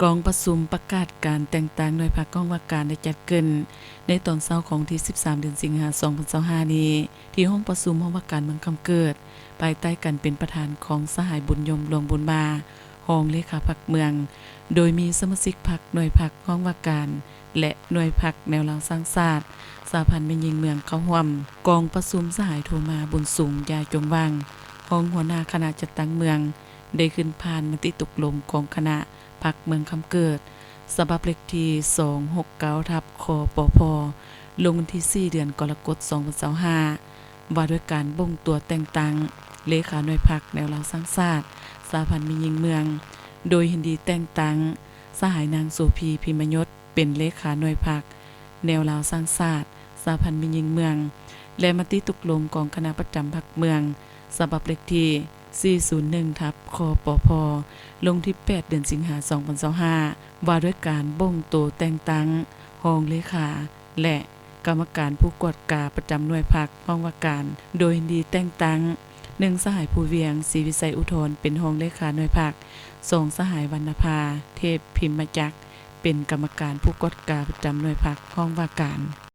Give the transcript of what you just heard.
กองประชุมประกาศการแต่งตั้งหน่วยพรรคกองว่าการได้จัดขึ้นในตอนเช้าของที่13เดือนสิงหาคม2025นี้ที่ห้องประชุมห้องว่าการเมืองคำเกิดภายใต้การเป็นประธานของสหายบุญยมหลวงบุญมารองเลขาพรรคเมืองโดยมีสมาชิกพรรคหน่วยพรรคห้องว่าการและหน่วยพรรคแนวราวสร้างชาติสหพันธ์แม่หญิงเมืองเข้าร่วมกองประชุมสหายโทมาบุญสูงยาจงวังรองหัวหน้าคณะจัดตั้งเมืองได้ขึ้นผ่านมติตกลงของคณะพรรคเมืองคำเกิดฉบับเลขที่269/คปพลงวันที่4เดือนกรกฎาคม2025ว่าด้วยการบ่งตัวแต่งตั้งเลขาหน่วยพรรคแนวราวสร้างชาติสหพันธ์แม่หญิงเมืองโดยยินดีแต่งตั้งสหายนางโสภีพิมยศเป็นเลขาหน่วยพรรคแนวราวสร้างชาติสหพันธ์แม่หญิงเมืองและมติตกลงของคณะประจำพรรคเมืองฉบับเลขที่401/คปพลงที่8เดือนสิงหาคม2025ว่าด้วยการบ่งโตแต่งตั้งรองเลขาและกรรมการผู้กวดกาประจำหน่วยพรรคห้องว่าการโดยยินดีแต่งตั้ง1สหายภูเวียงศรีวิสัยอุทธรเป็นรองเลขาหน่วยพรรค2สหายวรรณภาเทพพิมพ์จักรเป็นกรรมการผู้กวดกาประจำหน่วยพรรคห้องว่าการ